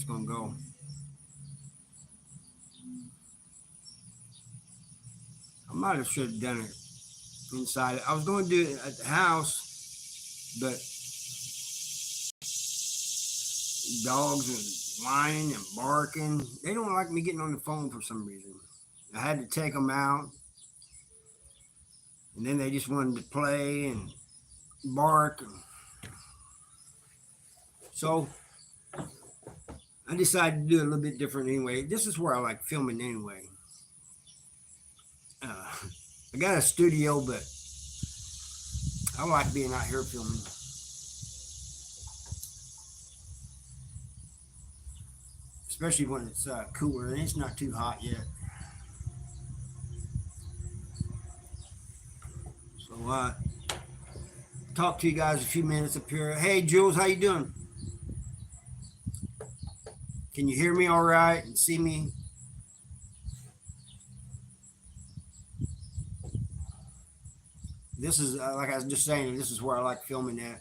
it's gonna go. I might have should have done it inside. I was going to do it at the house, but dogs and whining and barking. They don't like me getting on the phone for some reason. I had to take them out, and then they just wanted to play and bark. So I decided to do it a little bit different anyway. This is where I like filming anyway. I got a studio, but I like being out here filming. Especially when it's cooler and it's not too hot yet. So talk to you guys a few minutes up here. Hey Jules, how you doing? Can you hear me all right and see me? This is like I was just saying, this is where I like filming at.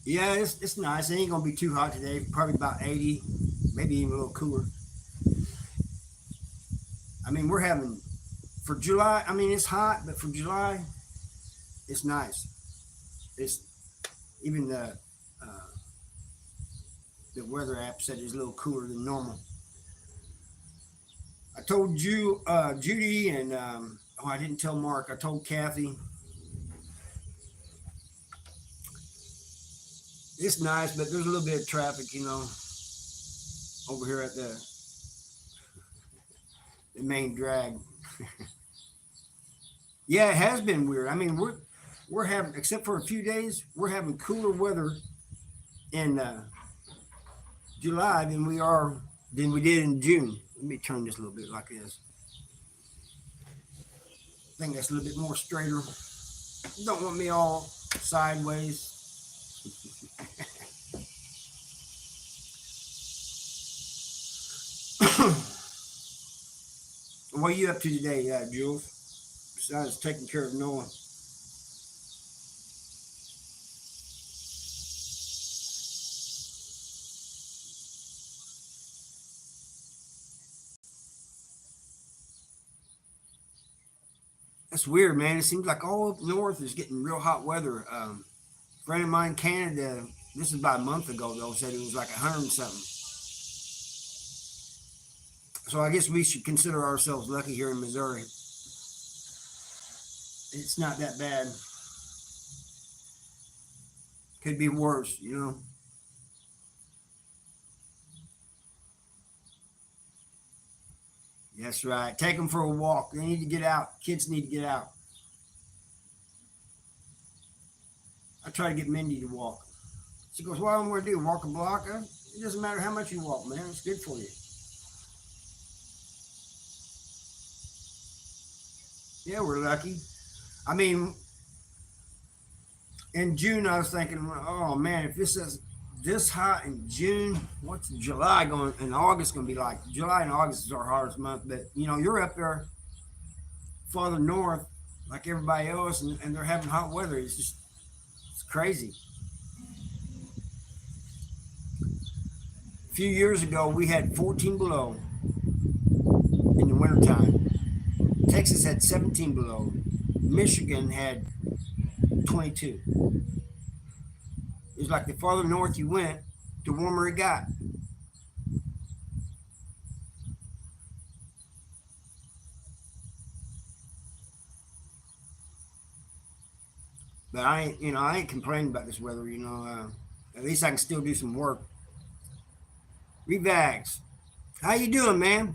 Yeah, it's nice. It ain't gonna be too hot today. Probably about 80, maybe even a little cooler. I mean, we're having for July. I mean, it's hot, but for July, it's nice. It's even the weather app said it's a little cooler than normal. I told you, Judy, and oh, I didn't tell Mark. I told Kathy. It's nice, but there's a little bit of traffic, over here at the main drag. Yeah, it has been weird. I mean, we're having, except for a few days, we're having cooler weather in July than we did in June. Let me turn this a little bit like this. I think that's a little bit more straighter. Don't want me all sideways. What are you up to today, Jules? Besides taking care of Noah. That's weird, man. It seems like all up north is getting real hot weather. A friend of mine in Canada, this is about a month ago though, said it was like 100 and something. So I guess we should consider ourselves lucky here in Missouri. It's not that bad. Could be worse. That's right. Take them for a walk. They need to get out. Kids need to get out. I try to get Mindy to walk. She goes, "What am I going to do? Walk a block?" It doesn't matter how much you walk, man. It's good for you. Yeah, we're lucky. I mean, in June, I was thinking, oh man, if this is this hot in June, what's July going and August going to be like? July and August is our hottest month, but you're up there farther north like everybody else, and they're having hot weather. It's crazy. A few years ago, we had 14 below in the wintertime. Texas had 17 below. Michigan had 22. It was like the farther north you went, the warmer it got. But I ain't complaining about this weather. At least I can still do some work. Revax, how you doing, man?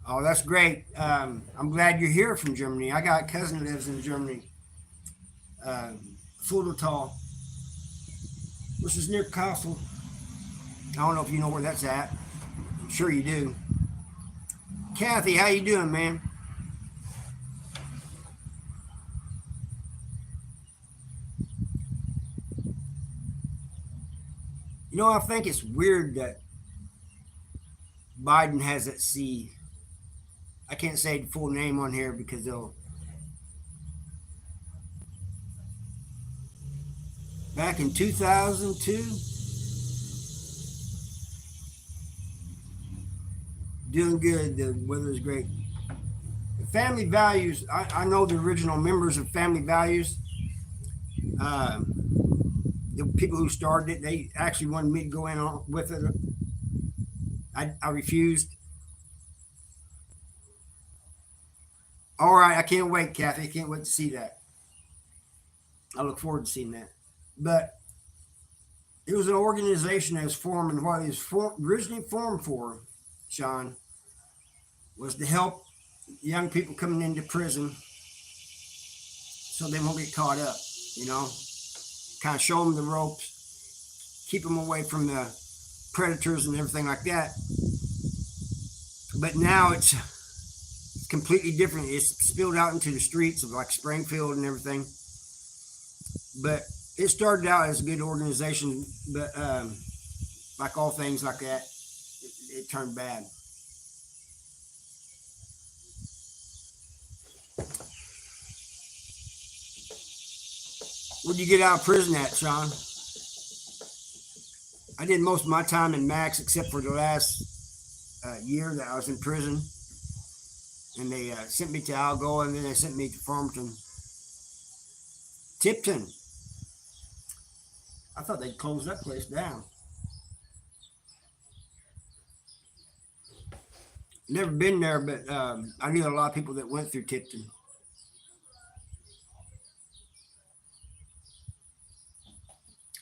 Oh, that's great. I'm glad you're here from Germany. I got a cousin that lives in Germany. Uh, Fuldatal, which is near Kassel. I don't know if you know where that's at. I'm sure you do. Kathy, how you doing, man? I think it's weird that Biden has that C. I can't say the full name on here because they'll back in 2002. Doing good. The weather is great. Family Values. I know the original members of Family Values. Uh, the people who started it, they actually wanted me to go in on with it. I refused. All right, I can't wait, Kathy. I can't wait to see that. I look forward to seeing that. But it was an organization that was formed, and what it was originally formed for, Sean, was to help young people coming into prison so they won't get caught up, you know, kind of show them the ropes, keep them away from the predators and everything like that. But now it's completely different. It's spilled out into the streets of like Springfield and everything. But it started out as a good organization, but like all things like that, it turned bad. What did you get out of prison at, Sean? I did most of my time in Max except for the last year that I was in prison. And they sent me to Algoa, and then they sent me to Farmington. Tipton. I thought they'd close that place down. Never been there, but I knew a lot of people that went through Tipton.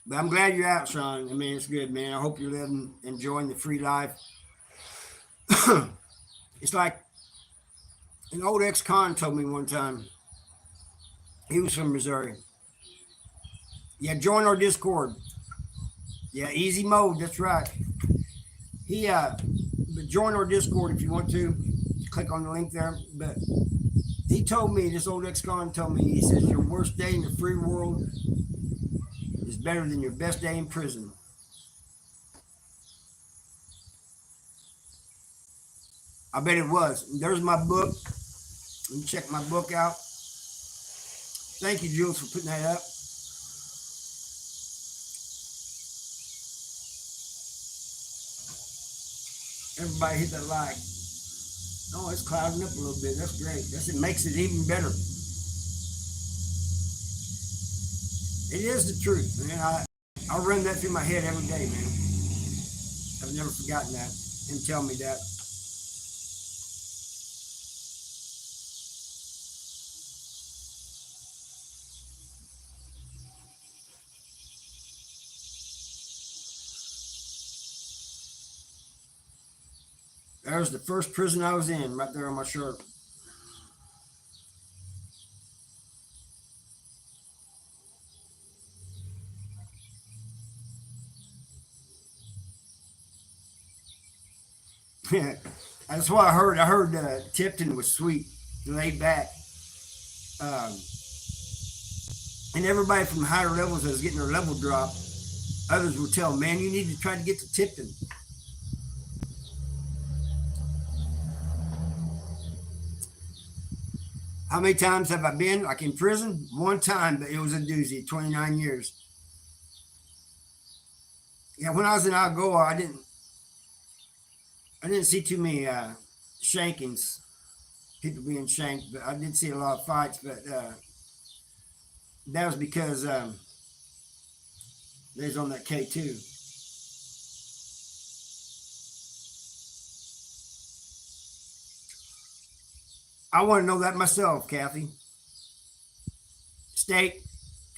But I'm glad you're out, Sean. I mean, it's good, man. I hope you're living, enjoying the free life. It's like an old ex-con told me one time. He was from Missouri. Yeah, join our Discord. Yeah, easy mode. That's right. He but join our Discord if you want to. Click on the link there. But he told me, this old ex-con told me, he says your worst day in the free world is better than your best day in prison. I bet it was. There's my book. Let me check my book out. Thank you, Jules, for putting that up. Everybody hit that like. Oh, it's clouding up a little bit. That's great. It makes it even better. It is the truth, man. I run that through my head every day, man. I've never forgotten that. Him telling me that. There's the first prison I was in, right there on my shirt. That's what I heard. I heard Tipton was sweet, laid back. Um, and everybody from higher levels that was getting their level dropped, others would tell, man, you need to try to get to Tipton. How many times have I been like in prison? One time, but it was a doozy, 29 years. Yeah, when I was in Algoa, I didn't see too many shankings, people being shanked, but I did see a lot of fights, but that was because they was on that K2. I want to know that myself, Kathy. State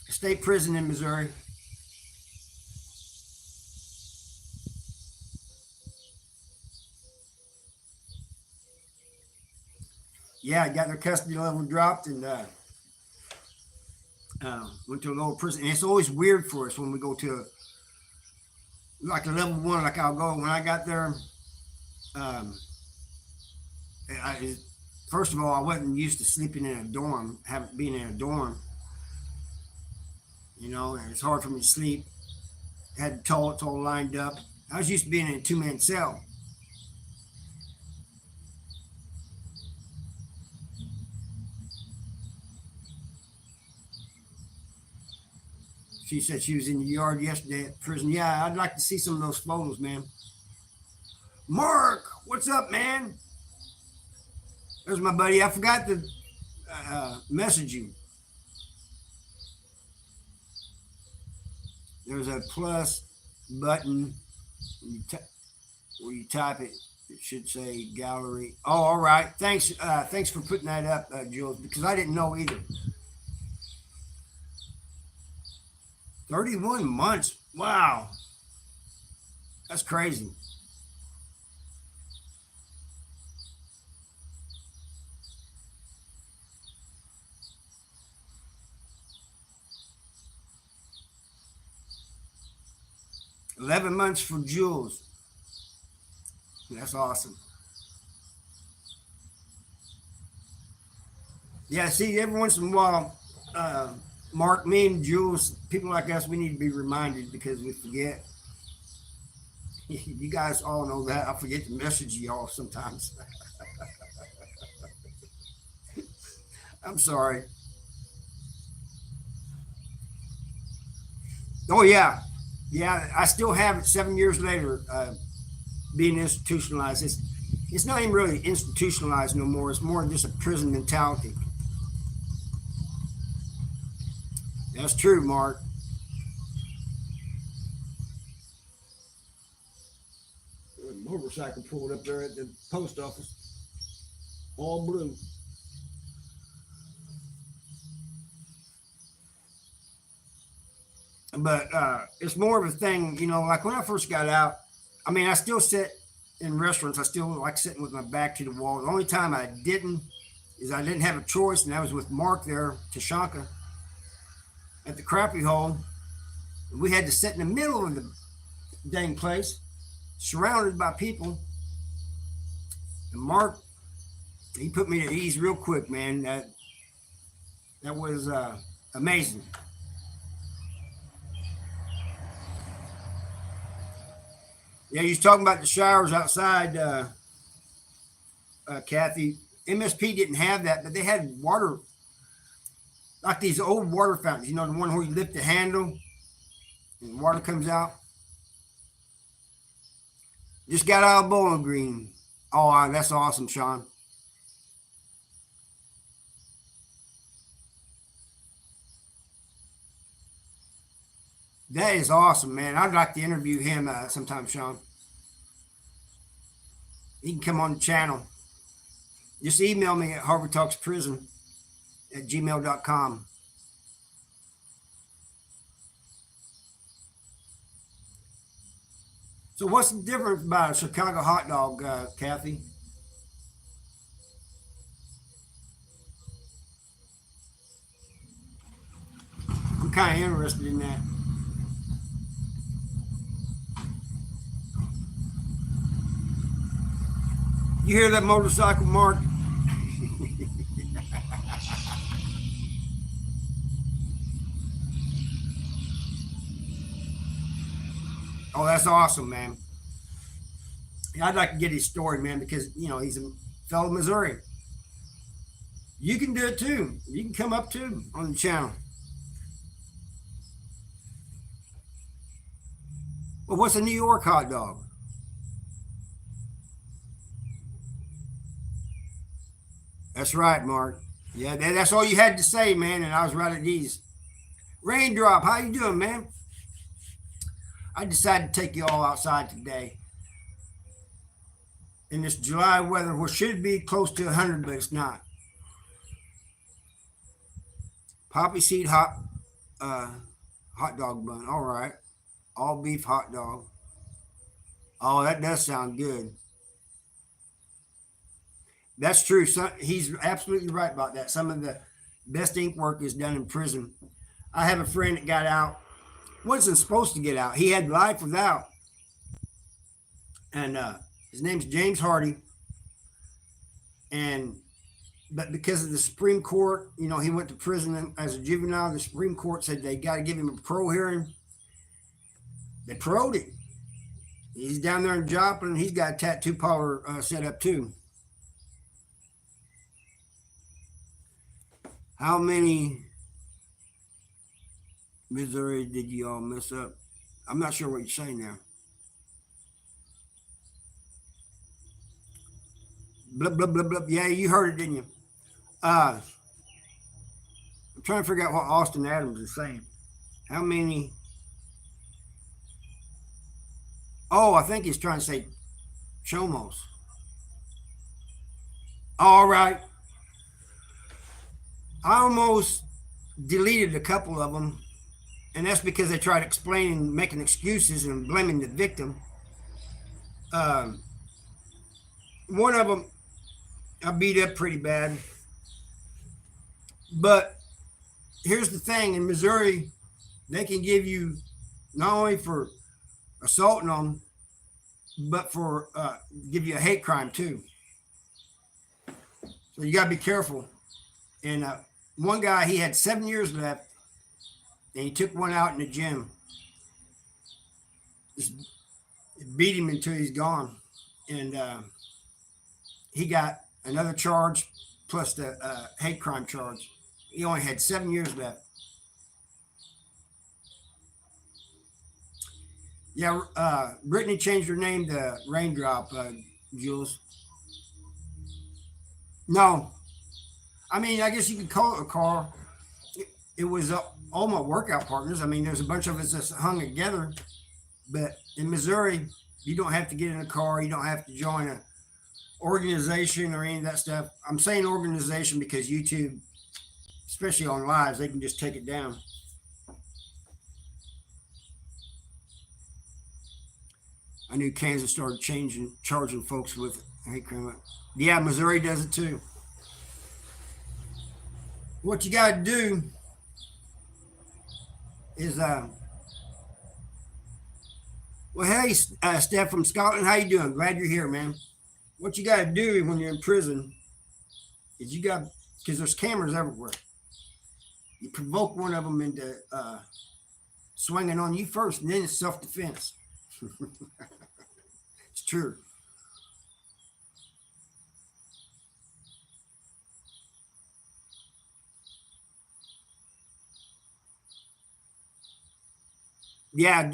state prison in Missouri. Yeah, got their custody level dropped and went to a lower prison. And it's always weird for us when we go to like a level one, like I'll go when I got there. Um, I, first of all, I wasn't used to sleeping in a dorm, having being in a dorm, and it's hard for me to sleep. Had the toilets all lined up. I was used to being in a two-man cell. She said she was in the yard yesterday at prison. Yeah, I'd like to see some of those photos, man. Mark, what's up, man? There's my buddy. I forgot to message you. There's a plus button where you type it. It should say gallery. Oh, all right. Thanks. Thanks for putting that up, Jules, because I didn't know either. 31 months. Wow. That's crazy. $11 months for Jules. That's awesome. Yeah, see, every once in a while, Mark, me and Jules, people like us, we need to be reminded because we forget. You guys all know that. I forget to message y'all sometimes. I'm sorry. Oh, yeah. Yeah, I still have it 7 years later, being institutionalized. It's not even really institutionalized no more. It's more just a prison mentality. That's true, Mark. There's a motorcycle pulled up there at the post office, all blue. But it's more of a thing, like when I first got out, I mean, I still sit in restaurants. I still like sitting with my back to the wall. The only time I didn't is I didn't have a choice, and I was with Mark there, Tashanka, at the Crappy Hole. We had to sit in the middle of the dang place, surrounded by people. And Mark, he put me at ease real quick, man. That was amazing. Yeah, you was talking about the showers outside, Kathy. MSP didn't have that, but they had water, like these old water fountains. The one where you lift the handle and water comes out. Just got out of Bowling Green. Oh, that's awesome, Sean. That is awesome, man. I'd like to interview him sometime, Sean. He can come on the channel. Just email me at harveytalksprison@gmail.com. So what's the difference about a Chicago hot dog, Kathy? I'm kind of interested in that. You hear that motorcycle, Mark? Oh, that's awesome, man. I'd like to get his story, man, because he's a fellow Missouri. You can do it too. You can come up too on the channel. Well, what's a New York hot dog? That's right, Mark. Yeah, that's all you had to say, man, and I was right at ease. Raindrop, how you doing, man? I decided to take you all outside today in this July weather, which should be close to 100, but it's not. Poppy seed uh, hot dog bun. All right, all beef hot dog. Oh, that does sound good. That's true. He's absolutely right about that. Some of the best ink work is done in prison. I have a friend that got out. Wasn't supposed to get out. He had life without, and his name's James Hardy. And but because of the Supreme Court, he went to prison as a juvenile. The Supreme Court said they got to give him a parole hearing. They paroled him. He's down there in Joplin. He's got a tattoo parlor set up too. How many Missouri, did you all mess up? I'm not sure what you're saying there. Blah blah blah blah. Yeah, you heard it, didn't you? Uh, I'm trying to figure out what Austin Adams is saying. How many? Oh, I think he's trying to say Chomos. All right. I almost deleted a couple of them, and that's because they tried explaining, making excuses, and blaming the victim. Um, One of them I beat up pretty bad, but here's the thing: in Missouri, they can give you not only for assaulting them, but for give you a hate crime too. So you got to be careful. And one guy, he had 7 years left, and he took one out in the gym. Just beat him until he's gone, and he got another charge plus the hate crime charge. He only had 7 years left. Yeah, Brittany changed her name to Raindrop, Jules. No, I mean, I guess you could call it a car. It was all my workout partners. I mean, there's a bunch of us that hung together. But in Missouri, you don't have to get in a car. You don't have to join a organization or any of that stuff. I'm saying organization because YouTube, especially on lives, they can just take it down. I knew Kansas started charging folks with hate crime. Yeah, Missouri does it too. What you got to do is, well, hey, Steph from Scotland, how you doing? Glad you're here, man. What you got to do when you're in prison is you got, because there's cameras everywhere. You provoke one of them into swinging on you first, and then it's self-defense. It's true. Yeah,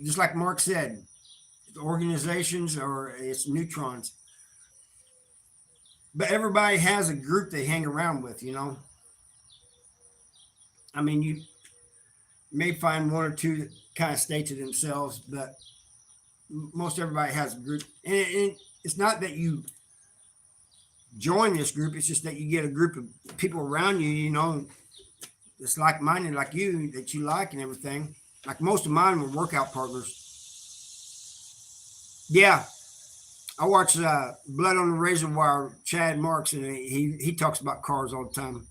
just like Mark said, organizations or it's neutrons. But everybody has a group they hang around with, you know. I mean, you may find one or two that kind of stay to themselves, but most everybody has a group. And it's not that you join this group, it's just that you get a group of people around you, you know, that's like minded like you, that you like and everything. Like most of mine were workout partners. Yeah, I watch Blood on the Razor Wire, Chad Marks, and he talks about cars all the time.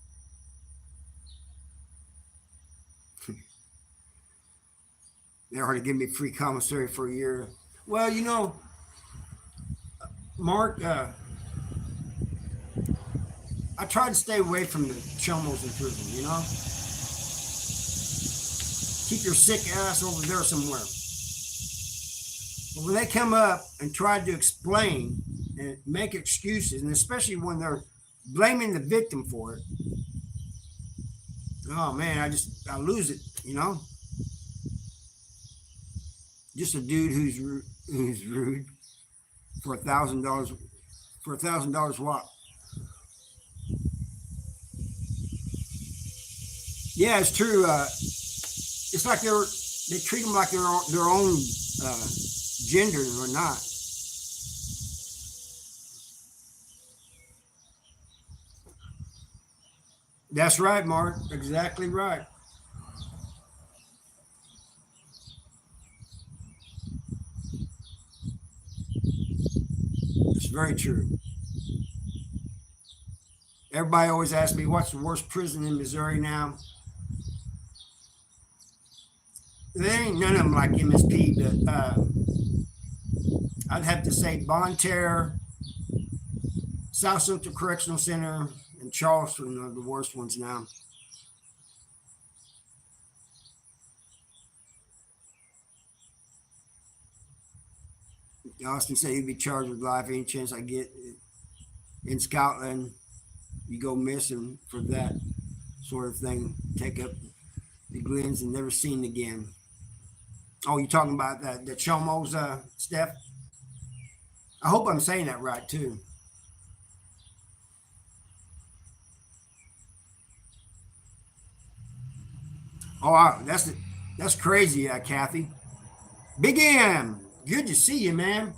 They already give me free commissary for a year. Well, you know, Mark, I try to stay away from the chomos in prison, you know? Keep your sick ass over there somewhere. But when they come up and try to explain and make excuses, and especially when they're blaming the victim for it, oh man, I lose it, you know? Just a dude who's rude for $1,000 what? Yeah, it's true. It's like they treat them like their own gender or not. That's right, Mark. Exactly right. It's very true. Everybody always asks me what's the worst prison in Missouri now. There ain't none of them like MSP, but I'd have to say Bonne Terre, South Central Correctional Center, and Charleston are the worst ones now. Austin said he'd be charged with life any chance I get in Scotland. You go missing for that sort of thing. Take up The Glens and never seen again. Oh, you're talking about the Chomos, Steph? I hope I'm saying that right too. Oh, that's crazy, Kathy. Big M, good to see you, man.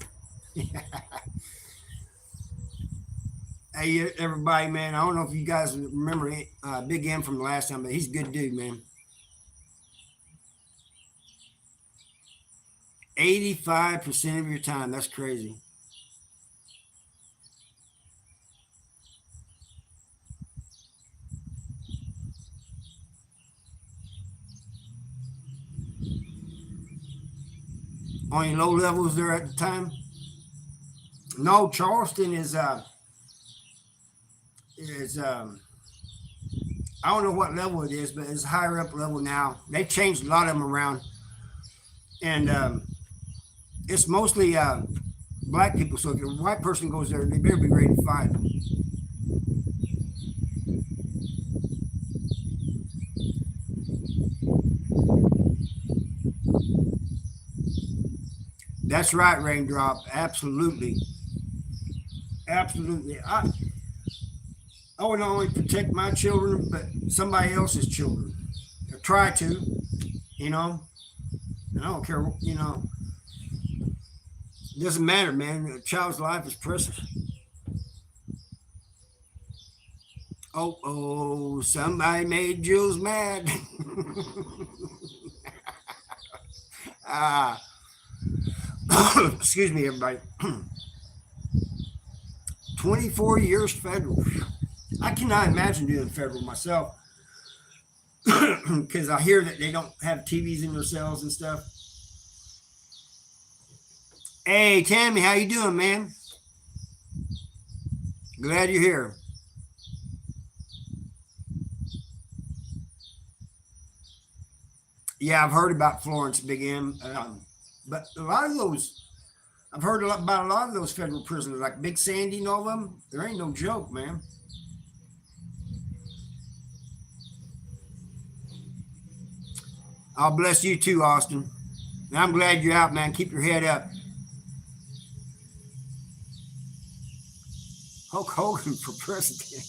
Hey, everybody, man. I don't know if you guys remember Big M from the last time, but he's a good dude, man. 85% of your time. That's crazy. On low levels there at the time? No, Charleston is I don't know what level it is, but it's higher up level now. They've changed a lot of them around, and it's mostly black people. So if a white person goes there, they better be ready to fight. That's right, Raindrop. Absolutely, absolutely. I would not only protect my children, but somebody else's children. Or try to, you know. And I don't care, you know. It doesn't matter, man. A child's life is precious. Oh, oh, somebody made Jules mad. Ah, excuse me, everybody. 24 years federal. I cannot imagine doing federal myself because I hear that they don't have TVs in their cells and stuff. Hey, Tammy, how you doing, man? Glad you're here. Yeah, I've heard about Florence, Big M, but a lot of those, I've heard about a lot of those federal prisoners, like Big Sandy and all of them. There ain't no joke, man. I'll bless you too, Austin. And I'm glad you're out, man. Keep your head up. Hulk Hogan for president.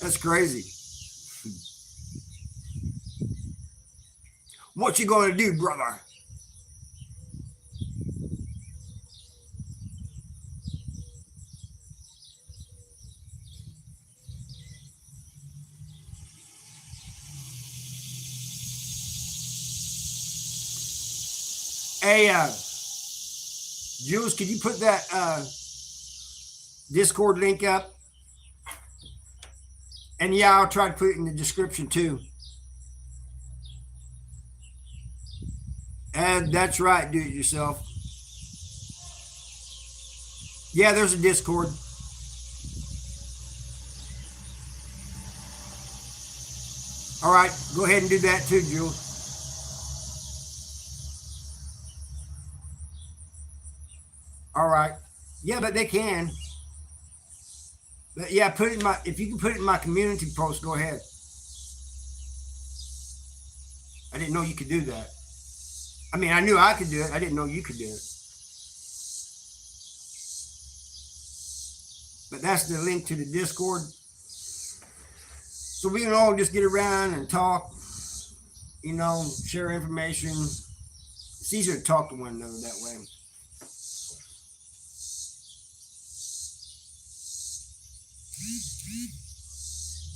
That's crazy. What you gonna do, brother? Hey, Jules, could you put that Discord link up? And yeah, I'll try to put it in the description too. And that's right, do it yourself. Yeah, there's a Discord. All right, go ahead and do that too, Jules. All right. Yeah, but they can. But yeah, put it in my if you can put it in my community post, go ahead. I didn't know you could do that. I mean, I knew I could do it. I didn't know you could do it. But that's the link to the Discord. So we can all just get around and talk, you know, share information. It's easier to talk to one another that way.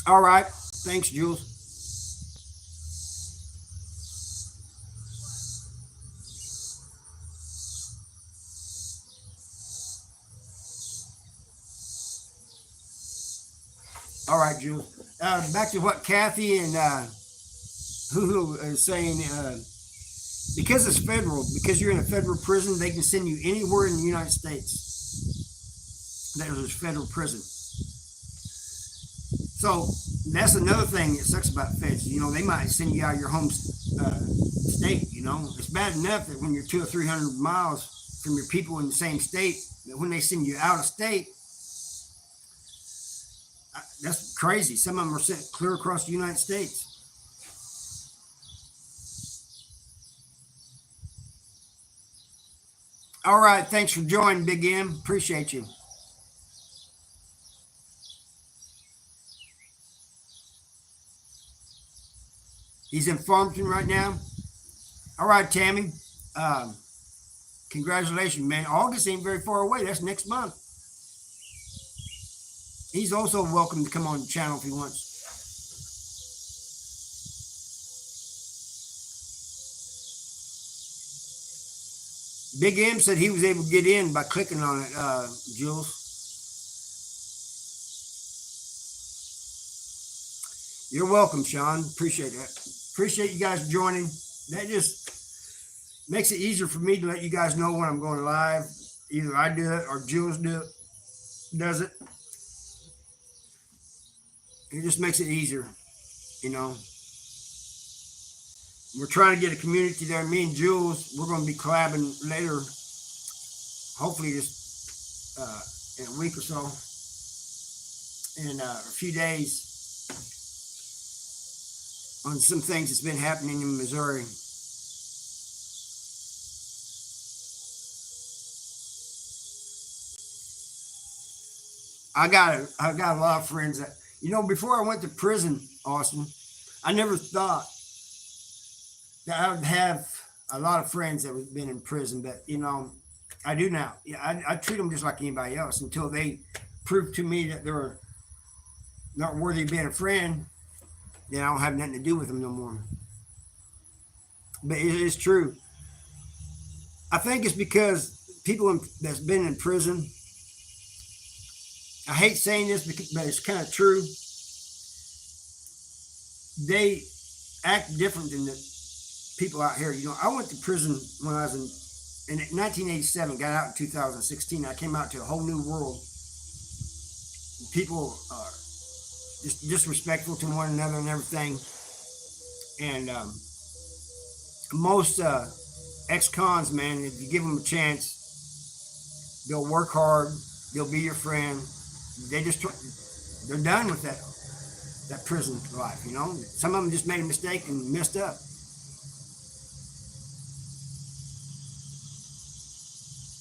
All right. Thanks, Jules. All right, Jules. Back to what Kathy and Hulu is saying. Because it's federal, because you're in a federal prison, they can send you anywhere in the United States. There's a federal prison. So that's another thing that sucks about feds. You know, they might send you out of your home state. You know, it's bad enough that when you're 200 or 300 miles from your people in the same state, that when they send you out of state, That's crazy. Some of them are sent clear across the United States. All right. Thanks for joining, Big M. Appreciate you. He's in Farmington right now. All right, Tammy. Um, Congratulations, man. August ain't very far away. That's next month. He's also welcome to come on the channel if he wants. Big M said he was able to get in by clicking on it, Jules. You're welcome, Sean. Appreciate that. Appreciate you guys joining. That just makes it easier for me to let you guys know when I'm going live. Either I do it or Jules does it. It just makes it easier, you know. We're trying to get a community there. Me and Jules, we're going to be collabing later, hopefully this in a week or so, in a few days, on some things that's been happening in Missouri. I got a lot of friends that, before I went to prison, Austin, I never thought that I would have a lot of friends that have been in prison, but I do now. Yeah, I treat them just like anybody else until they prove to me that they're not worthy of being a friend. Then I don't have nothing to do with them no more. But it is true. I think it's because people that's been in prison. I hate saying this, but it's kind of true. They act different than the people out here. I went to prison when I was in 1987, got out in 2016. I came out to a whole new world. People are just disrespectful to one another and everything. And most ex-cons, man, if you give them a chance, they'll work hard. They'll be your friend. They're done with that prison life. Some of them just made a mistake and messed up.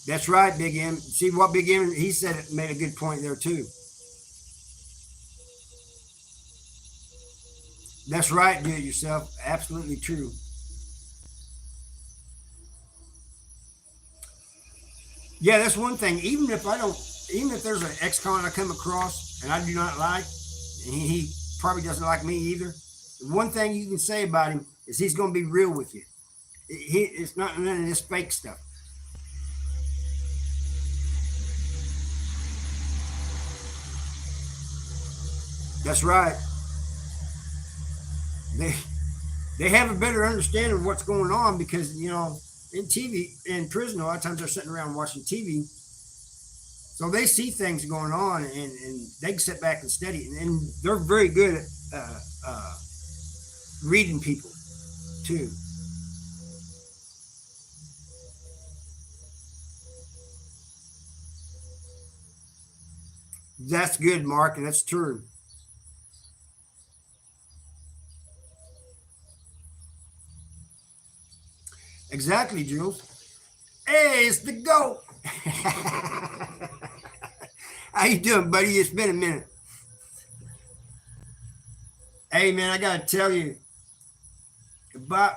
That's right, Big M. See what Big M, he said it, made a good point there too. That's right, do it yourself. Absolutely true. Yeah, that's one thing. Even if there's an ex-con I come across and I do not like, and he probably doesn't like me either, one thing you can say about him is he's going to be real with you. It's not none of this fake stuff. That's right. They have a better understanding of what's going on because in TV, in prison, a lot of times they're sitting around watching TV, so they see things going on and they can sit back and study, and they're very good at reading people too. That's good, Mark, and that's true. Exactly, Jules. Hey, it's the GOAT. How you doing, buddy? It's been a minute. Hey, man, I got to tell you, about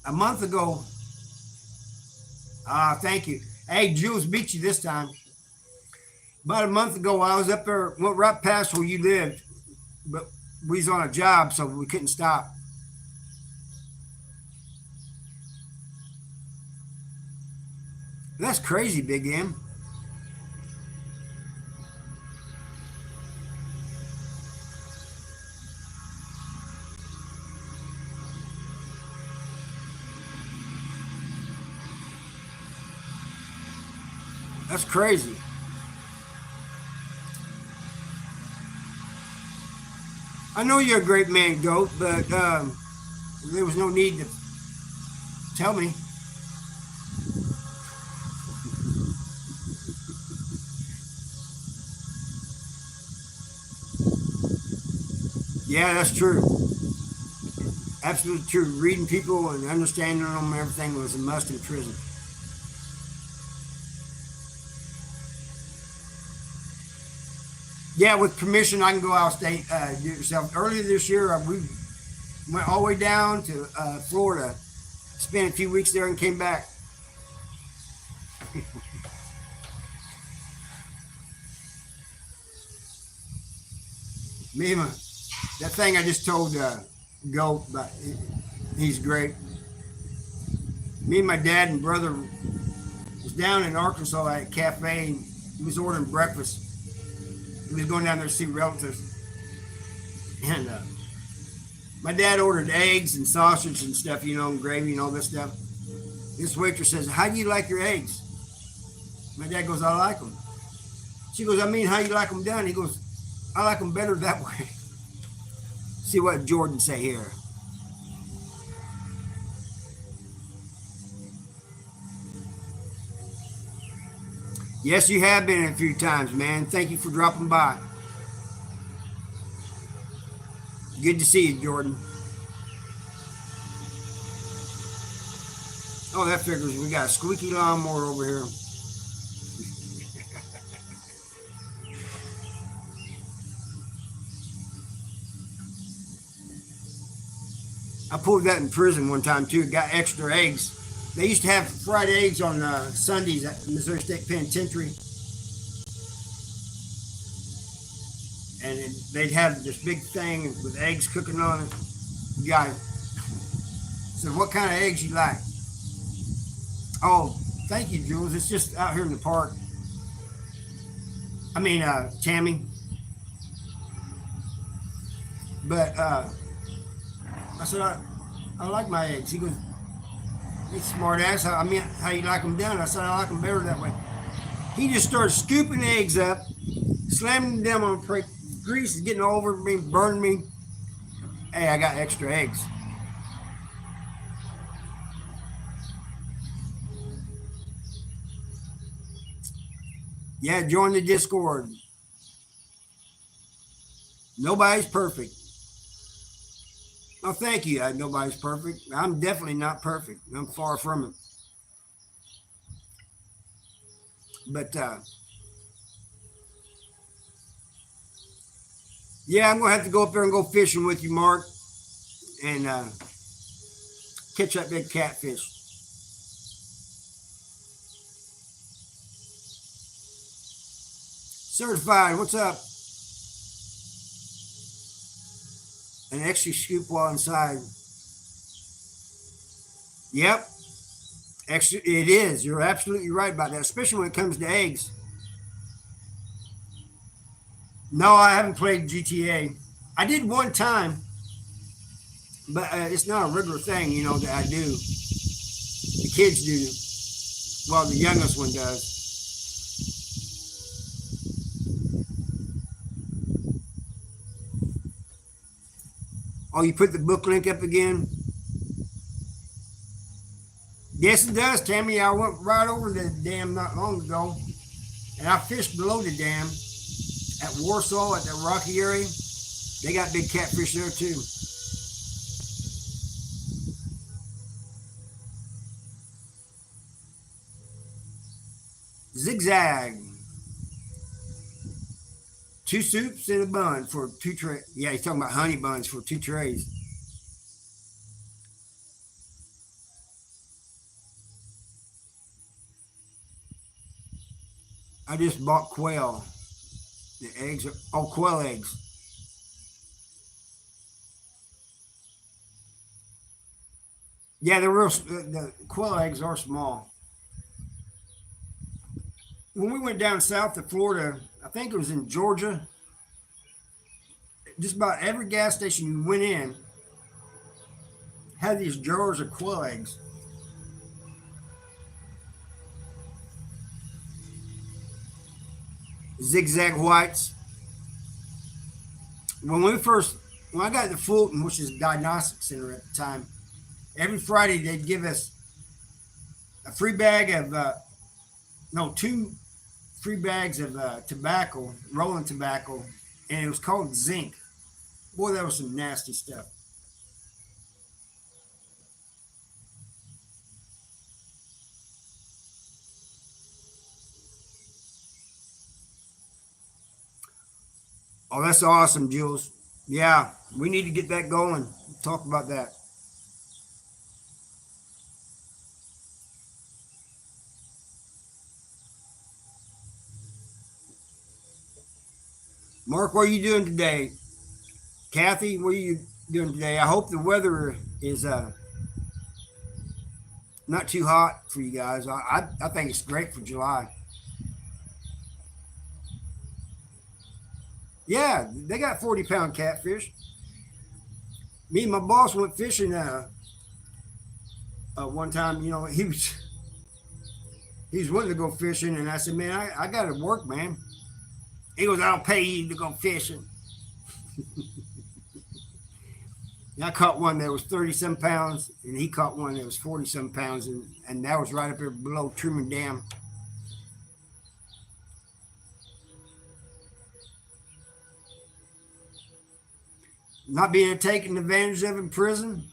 a month ago, thank you. Hey, Jules beat you this time. About a month ago, I was up there, went right past where you lived, but we was on a job, so we couldn't stop. That's crazy, Big M. That's crazy. I know you're a great man, Goat, but there was no need to tell me. Yeah, that's true. Absolutely true. Reading people and understanding them and everything was a must in prison. Yeah, with permission, I can go out of state. Do it yourself. Earlier this year, we went all the way down to Florida, spent a few weeks there, and came back. Me and that thing I just told Go, but he's great. Me and my dad and brother was down in Arkansas at a cafe. And he was ordering breakfast. He was going down there to see relatives, and my dad ordered eggs and sausage and stuff, and gravy and all this stuff. This waitress says, "How do you like your eggs?" My dad goes, "I like them." She goes, "I mean, how you like them done?" He goes, "I like them better that way." See what Jordan say here. Yes, you have been a few times, man. Thank you for dropping by. Good to see you, Jordan. Oh, that figures we got a squeaky lawnmower over here. I pulled that in prison one time too. Got extra eggs. They used to have fried eggs on Sundays at Missouri State Penitentiary, and they'd have this big thing with eggs cooking on it. The guy said, "What kind of eggs you like?" "Oh, thank you, Jules. It's just out here in the park." I mean, Tammy. But I said, I like my eggs. He goes, "He's smart ass. I mean, how you like them done?" I said, "I like them better that way." He just started scooping eggs up, slamming them on plate. Grease is getting all over me, burning me. Hey, I got extra eggs. Yeah, join the Discord. Nobody's perfect. Oh, thank you. Nobody's perfect. I'm definitely not perfect. I'm far from it. But yeah, I'm gonna have to go up there and go fishing with you, Mark, and catch that big catfish. Certified. What's up? An extra scoop while inside. Yep. Extra. It is. You're absolutely right about that, especially when it comes to eggs. No, I haven't played GTA. I did one time, but it's not a regular thing, that I do. The kids do. Well, the youngest one does. Oh, you put the book link up again? Yes, it does, Tammy. I went right over the dam not long ago, and I fished below the dam at Warsaw at that rocky area. They got big catfish there too. Zigzag. Two soups and a bun for two trays. Yeah, he's talking about honey buns for two trays. I just bought quail. The eggs are quail eggs. Yeah, they're real. The quail eggs are small. When we went down south to Florida, I think it was in Georgia. Just about every gas station you went in had these jars of quail eggs. Zigzag whites. When we first, when I got to Fulton, which is a diagnostic center at the time, every Friday they'd give us a free bag of, no, two free bags of tobacco, rolling tobacco, and it was called zinc. Boy, that was some nasty stuff. Oh, that's awesome, Jules. Yeah, we need to get that going. Talk about that. Mark, what are you doing today? Kathy, what are you doing today? I hope the weather is not too hot for you guys. I think it's great for July. Yeah, they got 40-pound catfish. Me and my boss went fishing one time. You know, he was wanting to go fishing, and I said, "Man, I got to work, man." He goes, "I'll pay you to go fishing." And I caught one that was 30-some pounds, and he caught one that was 40-some pounds, and that was right up there below Truman Dam. Not being taken advantage of in prison.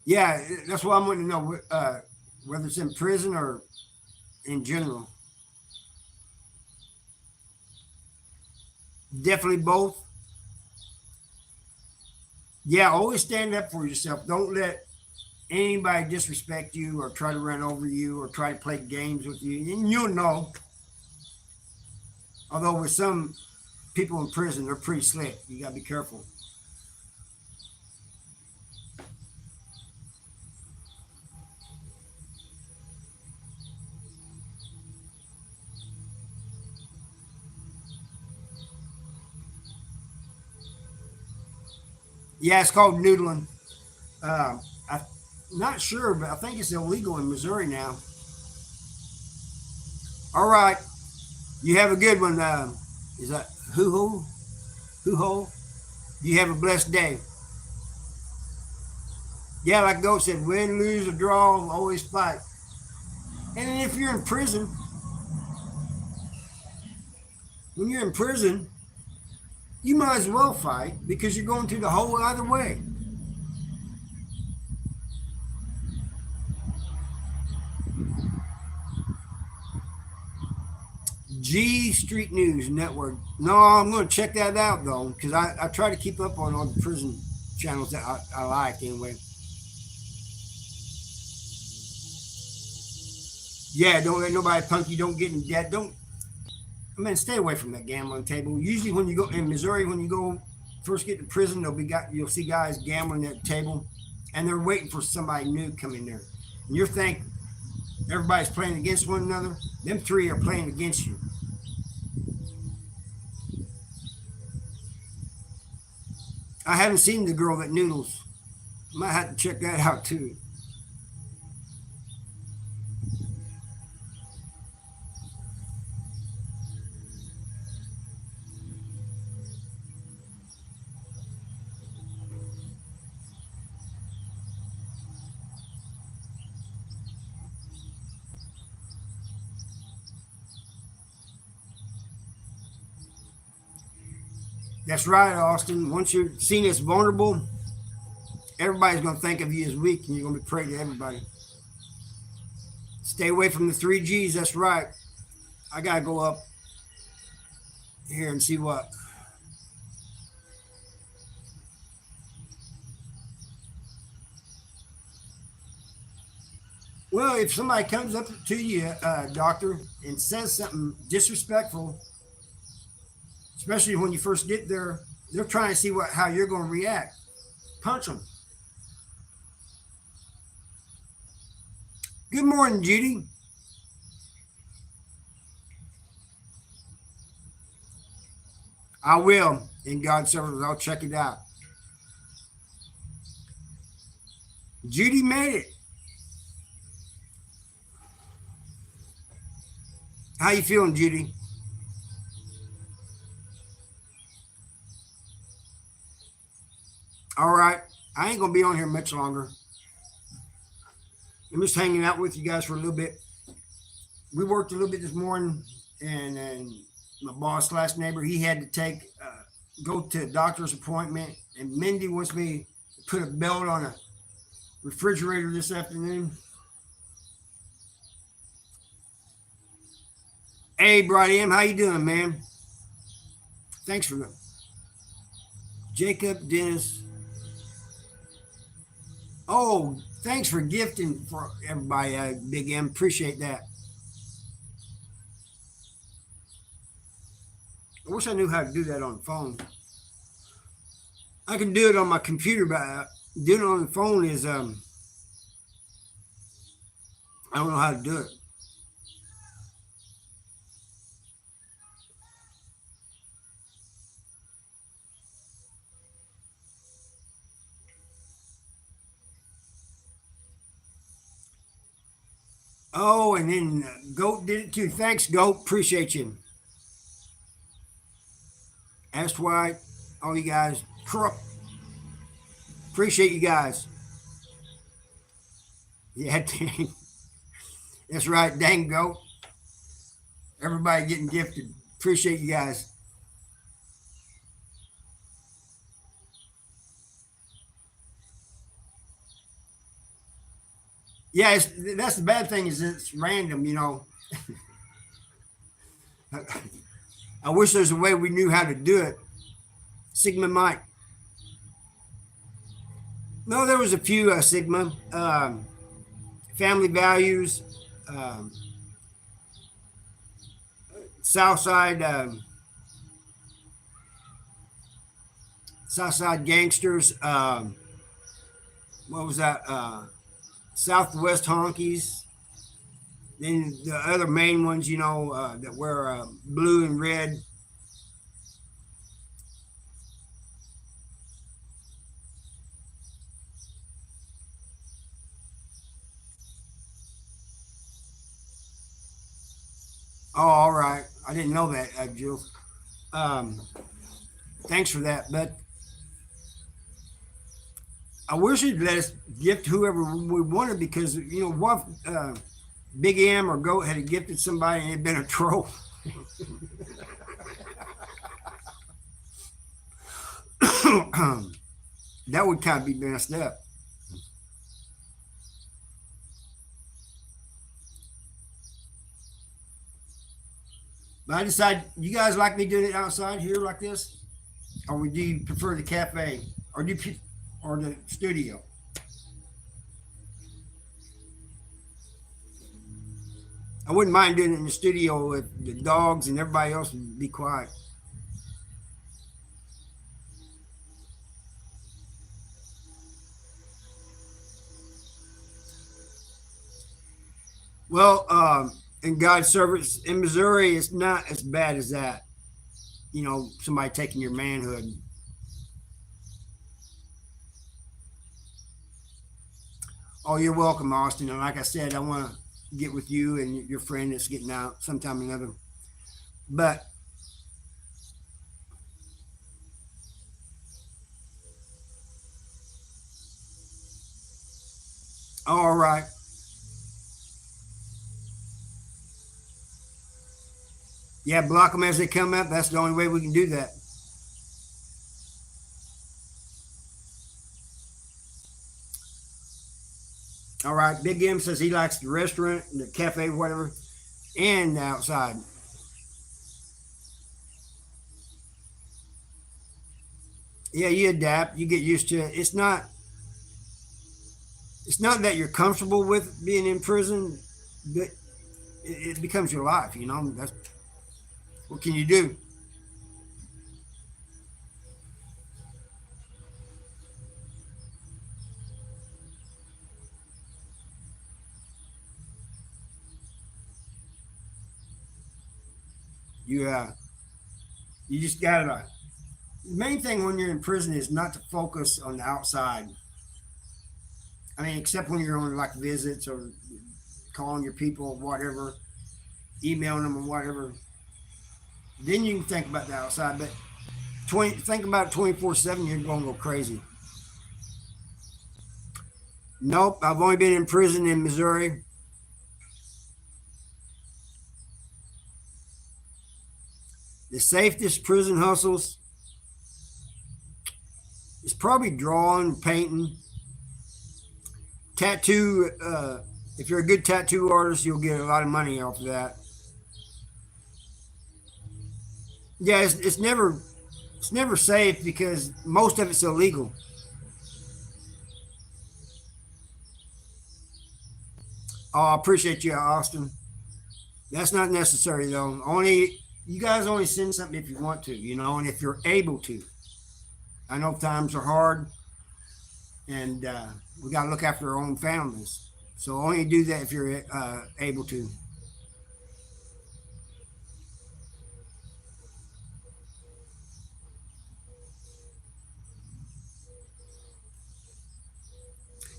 Yeah, that's what I'm wanting to know. Whether it's in prison or in general. Definitely both. Yeah, always stand up for yourself. Don't let anybody disrespect you or try to run over you or try to play games with you. And you'll know. Although with some people in prison, they're pretty slick. You got to be careful. Yeah, it's called noodling. I'm not sure, but I think it's illegal in Missouri now. All right. You have a good one. Is that hoo hoo? Hoo ho? You have a blessed day. Yeah, like Goat said, win, lose, or draw, always fight. And if you're in prison, when you're in prison, you might as well fight because you're going through the hole either way. G Street News Network. No, I'm going to check that out though because I try to keep up on all the prison channels that I like anyway. Yeah, don't let nobody punk you. Don't get in debt. Don't. I mean, stay away from that gambling table. Usually, when you go in Missouri, when you go first get to prison, you'll see guys gambling at the table, and they're waiting for somebody new to come in there. And you think everybody's playing against one another. Them three are playing against you. I haven't seen the girl that noodles. Might have to check that out too. That's right, Austin. Once you're seen as vulnerable, everybody's going to think of you as weak, and you're going to be prey to everybody. Stay away from the three G's. That's right. I got to go up here and see what. Well, if somebody comes up to you, doctor, and says something disrespectful, especially when you first get there, they're trying to see how you're going to react. Punch them. Good morning, Judy. I will. In God's service, I'll check it out. Judy made it. How you feeling, Judy? All right. I ain't gonna be on here much longer. I'm just hanging out with you guys for a little bit. We worked a little bit this morning, and then my boss slash neighbor, he had to go to a doctor's appointment, and Mindy wants me to put a belt on a refrigerator this afternoon. Hey, Brody M, how you doing, man? Thanks for the Jacob Dennis. Oh, thanks for gifting for everybody, Big M. Appreciate that. I wish I knew how to do that on the phone. I can do it on my computer, but doing it on the phone is I don't know how to do it. Oh, and then Goat did it too. Thanks, Goat. Appreciate you. Asked why all you guys. Appreciate you guys. Yeah, dang. That's right. Dang, Goat. Everybody getting gifted. Appreciate you guys. Yeah, that's the bad thing is it's random, you know. I wish there's a way we knew how to do it. Sigma Mike. No, there was a few Sigma. Family values. Um, Southside. Southside gangsters. What was that? Southwest honkies. Then the other main ones, you know, that wear blue and red. Oh, all right. I didn't know that, Jules. Um, Thanks for that. But I wish you'd let us gift whoever we wanted because, you know, what Big M or Goat had gifted somebody and it had been a troll. That would kind of be messed up. But I decided, you guys like me doing it outside here like this, or would you prefer the cafe, or or the studio? I wouldn't mind doing it in the studio if the dogs and everybody else would be quiet. Well, in God's service in Missouri, it's not as bad as that. You know, somebody taking your manhood. Oh, you're welcome, Austin. And like I said, I want to get with you and your friend that's getting out sometime or another. But all right. Yeah, block them as they come up. That's the only way we can do that. All right. Big M says he likes the restaurant, the cafe, whatever, and outside. Yeah, you adapt. You get used to it. It's not that you're comfortable with being in prison, but it becomes your life. You know, that's what can you do? You you just gotta. The main thing when you're in prison is not to focus on the outside. I mean, except when you're on like visits or calling your people, or whatever, emailing them or whatever. Then you can think about the outside. But think about it 24/7. You're gonna go crazy. Nope, I've only been in prison in Missouri. The safest prison hustles is probably drawing, painting, tattoo. If you're a good tattoo artist, you'll get a lot of money off of that. Yeah, it's never safe because most of it's illegal. Oh, I appreciate you, Austin. That's not necessary though. Only you guys only send something if you want to, and if you're able to. I know times are hard, and we got to look after our own families. So only do that if you're able to.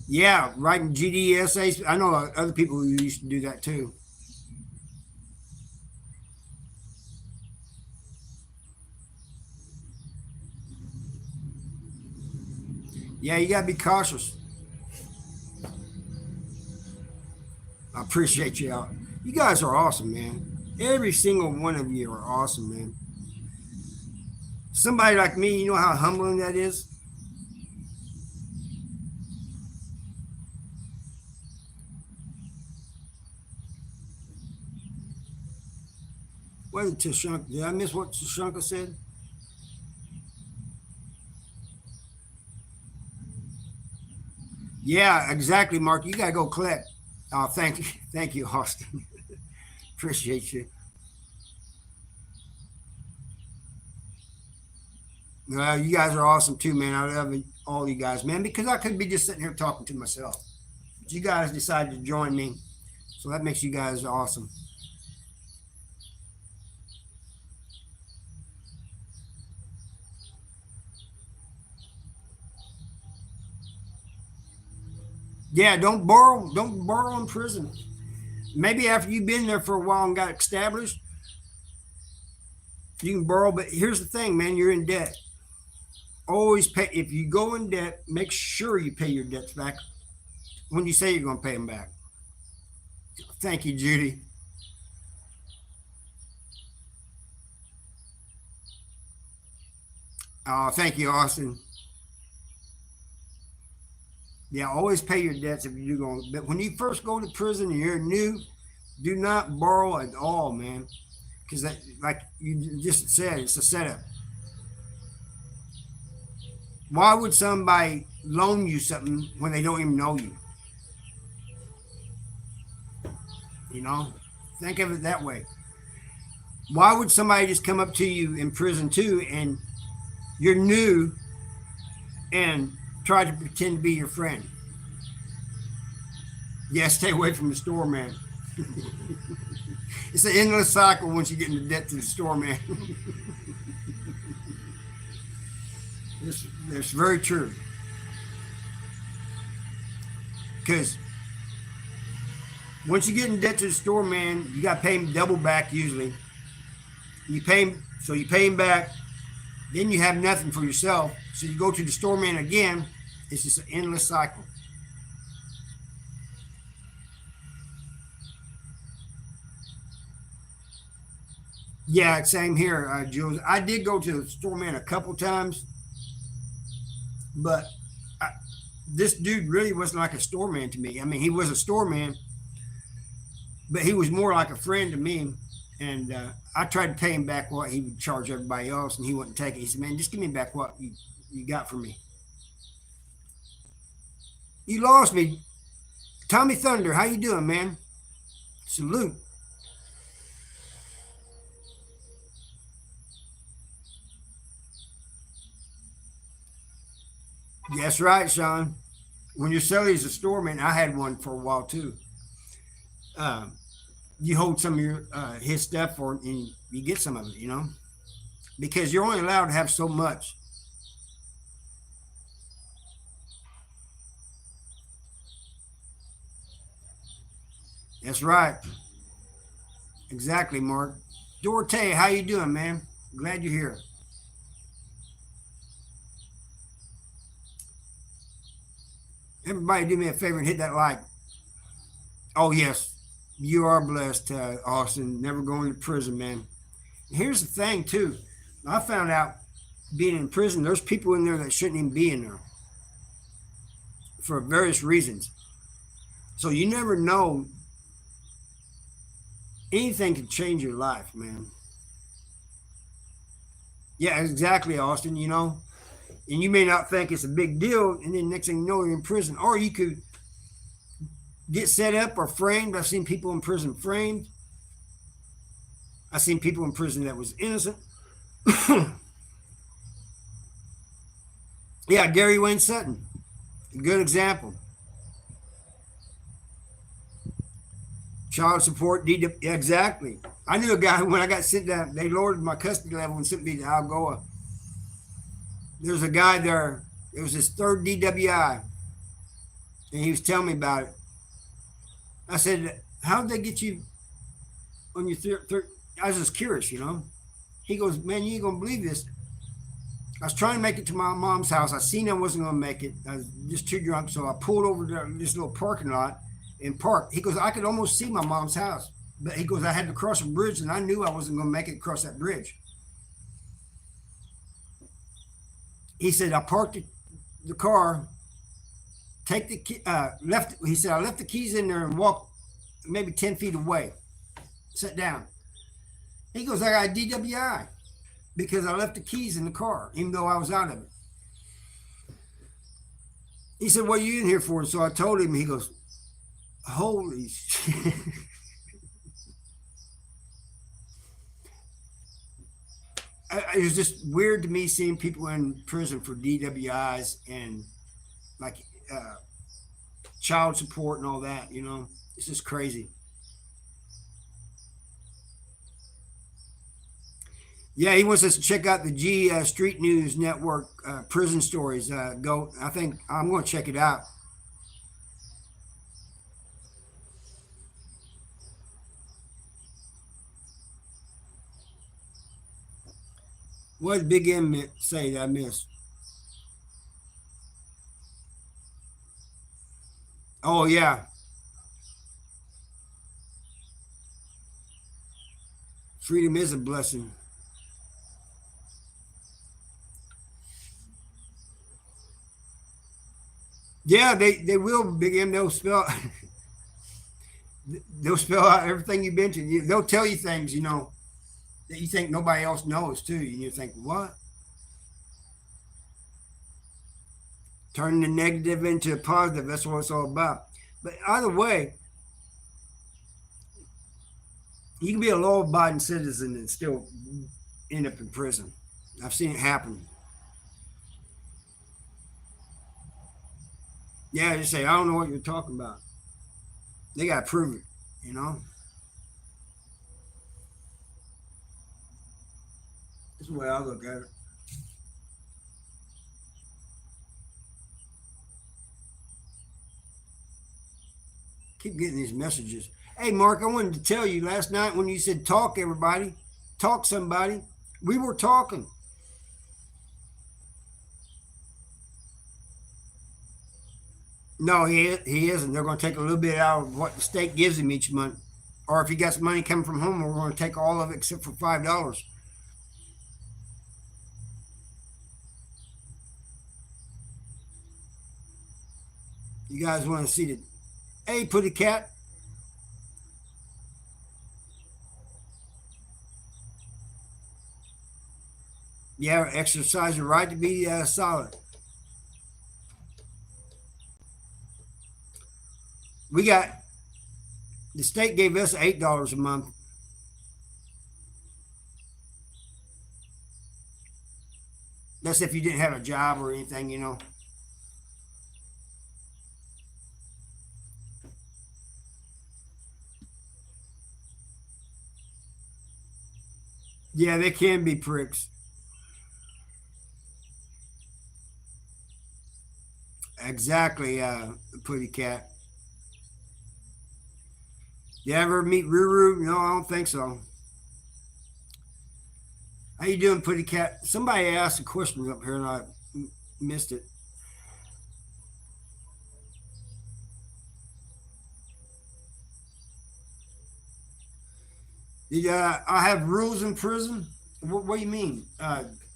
Yeah, writing GD essays. I know other people who used to do that too. Yeah, you gotta be cautious. I appreciate you all. You guys are awesome, man. Every single one of you are awesome, man. Somebody like me, you know how humbling that is? What did Tashanka, did I miss what Tashanka said? Yeah, exactly, Mark. You gotta go collect. Oh, thank you. Thank you, Austin. Appreciate you. You guys are awesome too, man. I love all you guys, man, because I could be just sitting here talking to myself. But you guys decided to join me. So that makes you guys awesome. Yeah, don't borrow in prison. Maybe after you've been there for a while and got established, you can borrow. But here's the thing, man, you're in debt. Always pay. If you go in debt, make sure you pay your debts back when you say you're going to pay them back. Thank you, Judy. Thank you, Austin. Yeah, always pay your debts if you're going. But when you first go to prison and you're new, do not borrow at all, man, because that, like you just said, it's a setup. Why would somebody loan you something when they don't even know you? You know, think of it that way. Why would somebody just come up to you in prison too, and you're new and try to pretend to be your friend? Yeah, stay away from the store man. It's an endless cycle once you get into debt to the store man. It's very true. Because once you get in debt to the store man, you got to pay him double back usually. You pay him, so you pay him back, then you have nothing for yourself. So you go to the store man again. It's just an endless cycle. Yeah, same here, Jules. I did go to the store man a couple times, but I, this dude really wasn't like a store man to me. I mean, he was a store man, but he was more like a friend to me. And I tried to pay him back what he would charge everybody else, and he wouldn't take it. He said, "Man, just give me back what you got for me." You lost me, Tommy Thunder. How you doing, man? Salute. That's right, Sean. When your celly's a storeman, I had one for a while too. Um, you hold some of your his stuff for, and you get some of it, because you're only allowed to have so much. That's right. Exactly, Mark. Dorte, how you doing, man? Glad you're here. Everybody, do me a favor and hit that like. Oh yes, you are blessed, Austin. Never going to prison, man. Here's the thing, too. I found out being in prison, there's people in there that shouldn't even be in there for various reasons. So you never know. Anything can change your life, man. Yeah, exactly, Austin. And you may not think it's a big deal, and then next thing you know, you're in prison, or you could get set up or framed. I've seen people in prison framed. I've seen people in prison that was innocent. Yeah, Gary Wayne Sutton, a good example. Child support, yeah, exactly. I knew a guy when I got sent down. They lowered my custody level and sent me to Algoa. There's a guy there. It was his third DWI, and he was telling me about it. I said, "How did they get you on your third?" I was just curious. He goes, "Man, you ain't gonna believe this. I was trying to make it to my mom's house. I seen I wasn't gonna make it. I was just too drunk, so I pulled over to this little parking lot and parked." He goes, "I could almost see my mom's house, but he goes, I had to cross a bridge, and I knew I wasn't gonna make it across that bridge." He said, "I parked the car, take the key, left." He said, "I left the keys in there and walked maybe 10 feet away, sat down." He goes, "I got a DWI because I left the keys in the car, even though I was out of it." He said, "What are you in here for?" So I told him. He goes, "Holy shit." It was just weird to me seeing people in prison for DWIs and like uh, child support and all that. It's just crazy. Yeah, he wants us to check out the G Street News Network prison stories. Go, I think I'm going to check it out. What did Big M say that I missed? Oh yeah, freedom is a blessing. Yeah, they will, Big M. They'll spell out everything you mentioned. They'll tell you things that you think nobody else knows too. And you think, what? Turning the negative into a positive. That's what it's all about. But either way, you can be a law-abiding citizen and still end up in prison. I've seen it happen. Yeah, just say, "I don't know what you're talking about." They got to prove it. That's the way I look at it. Keep getting these messages. Hey, Mark, I wanted to tell you last night when you said talk, everybody, talk somebody. We were talking. No, he isn't. They're going to take a little bit out of what the state gives him each month. Or if he got some money coming from home, we're going to take all of it except for $5. You guys want to see the. Hey, Putty Cat. Yeah, exercise your right to be solid. We got the state gave us $8 a month. That's if you didn't have a job or anything. Yeah, they can be pricks. Exactly, Putty Cat. You ever meet Ruru? No, I don't think so. How you doing, Putty Cat? Somebody asked a question up here and I missed it. Did I have rules in prison? What do you mean?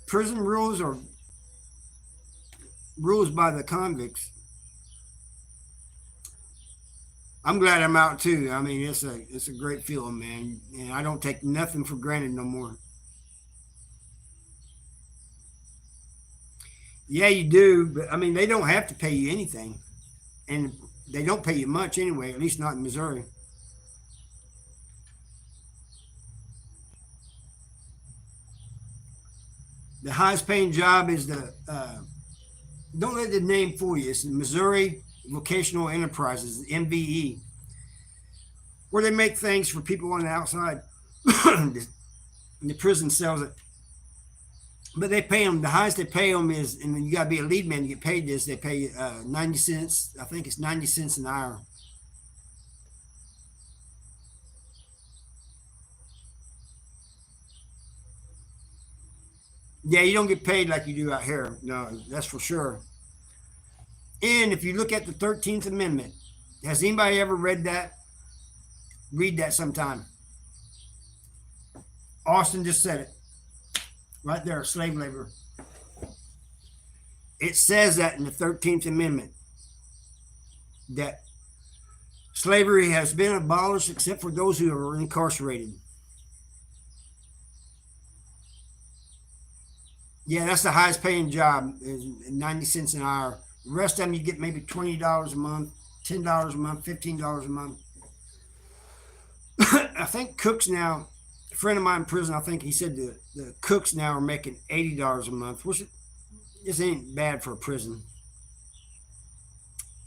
Prison rules or rules by the convicts? I'm glad I'm out too. I mean, it's a great feeling, man, and I don't take nothing for granted no more. Yeah, you do, but I mean, they don't have to pay you anything, and they don't pay you much anyway. At least not in Missouri. The highest paying job is the don't let the name fool you. It's the Missouri Vocational Enterprises, MVE, where they make things for people on the outside. The prison sells it, but they pay them. The highest they pay them is, and you got to be a lead man to get paid this. They pay 90 cents. I think it's 90 cents an hour. Yeah, you don't get paid like you do out here. No, that's for sure. And if you look at the 13th Amendment, has anybody ever read that? Read that sometime. Austin just said it right there, slave labor. It says that in the 13th Amendment that slavery has been abolished except for those who are incarcerated. Yeah, that's the highest paying job, is 90 cents an hour. The rest of them you get maybe $20 a month, $10 a month, $15 a month. I think cooks now, a friend of mine in prison, I think he said the cooks now are making $80 a month, which just ain't bad for a prison.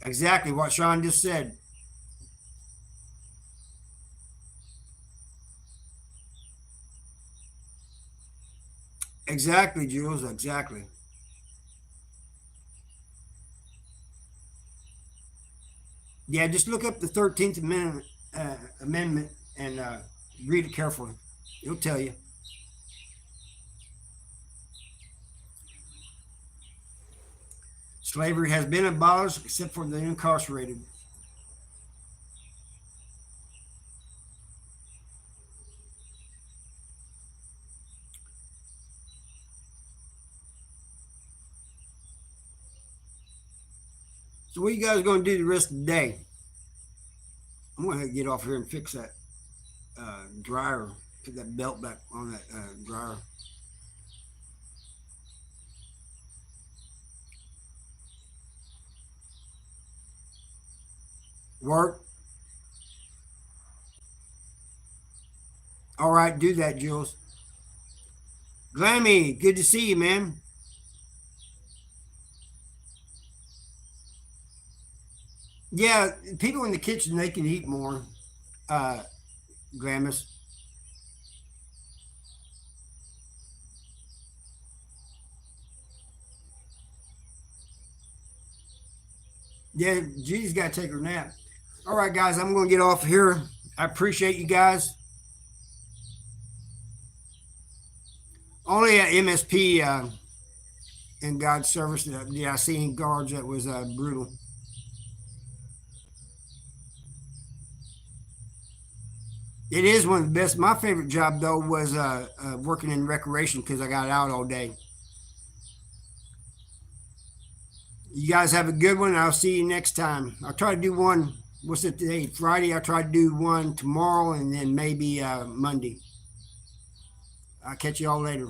Exactly what Sean just said. Exactly, Jules, exactly. Yeah, just look up the 13th Amendment and read it carefully. It'll tell you. Slavery has been abolished except for the incarcerated. So what you guys going to do the rest of the day? I'm going to get off here and fix that dryer, put that belt back on that dryer. Work. All right, do that, Jules. Glammy, good to see you, man. Yeah, people in the kitchen, they can eat more. Uh, Glamis. Yeah, G's got to take her nap. All right, guys, I'm going to get off here. I appreciate you guys. Only at MSP in God's service did I see any guards that was brutal. It is one of the best. My favorite job though was working in recreation because I got out all day. You guys have a good one. I'll see you next time. I'll try to do one. What's it today? Friday. I'll try to do one tomorrow and then maybe Monday. I'll catch you all later.